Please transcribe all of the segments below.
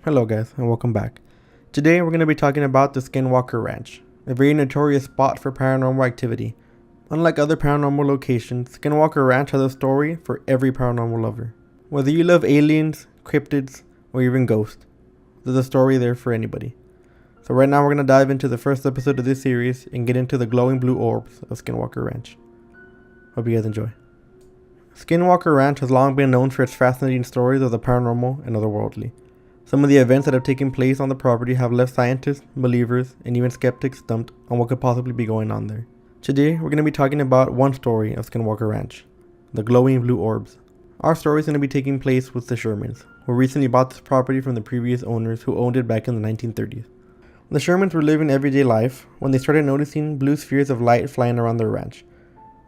Hello guys, and welcome back. Today we're going to be talking about the SkinWalker Ranch, a very notorious spot for paranormal activity. Unlike other paranormal locations, SkinWalker Ranch has a story for every paranormal lover. Whether you love aliens, cryptids, or even ghosts, there's a story there for anybody. So right now we're going to dive into the first episode of this series and get into the glowing blue orbs of SkinWalker Ranch. Hope you guys enjoy. SkinWalker Ranch has long been known for its fascinating stories of the paranormal and otherworldly. Some of the events that have taken place on the property have left scientists, believers, and even skeptics stumped on what could possibly be going on there. Today, we're going to be talking about one story of SkinWalker Ranch, the glowing blue orbs. Our story is going to be taking place with the Shermans, who recently bought this property from the previous owners who owned it back in the 1930s. The Shermans were living everyday life when they started noticing blue spheres of light flying around their ranch.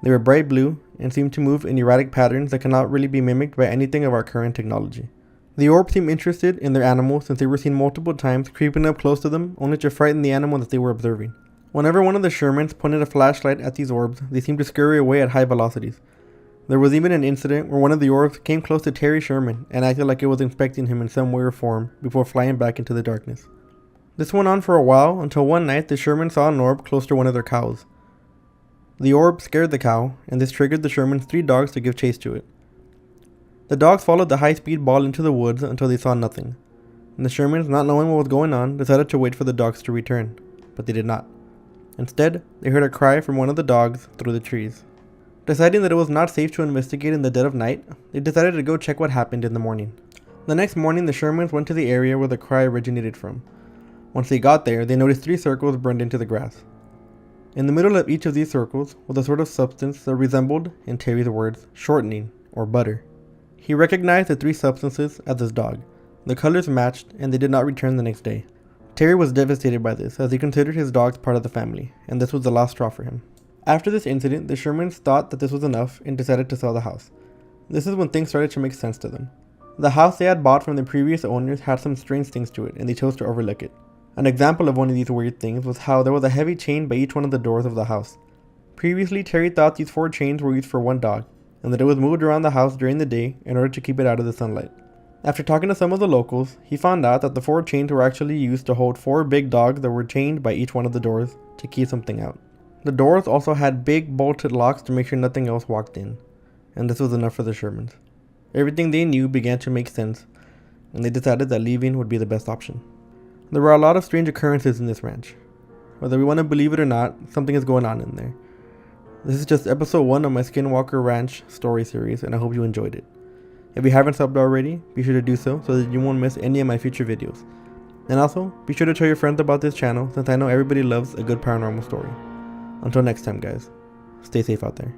They were bright blue and seemed to move in erratic patterns that cannot really be mimicked by anything of our current technology. The orbs seemed interested in their animals since they were seen multiple times creeping up close to them only to frighten the animal that they were observing. Whenever one of the Shermans pointed a flashlight at these orbs, they seemed to scurry away at high velocities. There was even an incident where one of the orbs came close to Terry Sherman and acted like it was inspecting him in some way or form before flying back into the darkness. This went on for a while until one night the Sherman saw an orb close to one of their cows. The orb scared the cow, and this triggered the Sherman's 3 dogs to give chase to it. The dogs followed the high-speed ball into the woods until they saw nothing, and the Shermans, not knowing what was going on, decided to wait for the dogs to return, but they did not. Instead, they heard a cry from one of the dogs through the trees. Deciding that it was not safe to investigate in the dead of night, they decided to go check what happened in the morning. The next morning, the Shermans went to the area where the cry originated from. Once they got there, they noticed 3 circles burned into the grass. In the middle of each of these circles was a sort of substance that resembled, in Terry's words, shortening, or butter. He recognized the 3 substances as his dog. The colors matched, and they did not return the next day. Terry was devastated by this, as he considered his dogs part of the family, and this was the last straw for him. After this incident, the Shermans thought that this was enough and decided to sell the house. This is when things started to make sense to them. The house they had bought from the previous owners had some strange things to it, and they chose to overlook it. An example of one of these weird things was how there was a heavy chain by each one of the doors of the house. Previously, Terry thought these 4 chains were used for one dog, and that it was moved around the house during the day in order to keep it out of the sunlight. After talking to some of the locals, he found out that the 4 chains were actually used to hold 4 big dogs that were chained by each one of the doors to keep something out. The doors also had big bolted locks to make sure nothing else walked in, and this was enough for the Shermans. Everything they knew began to make sense, and they decided that leaving would be the best option. There were a lot of strange occurrences in this ranch. Whether we want to believe it or not, something is going on in there. This is just episode 1 of my SkinWalker Ranch story series, and I hope you enjoyed it. If you haven't subbed already, be sure to do so that you won't miss any of my future videos. And also, be sure to tell your friends about this channel since I know everybody loves a good paranormal story. Until next time guys, stay safe out there.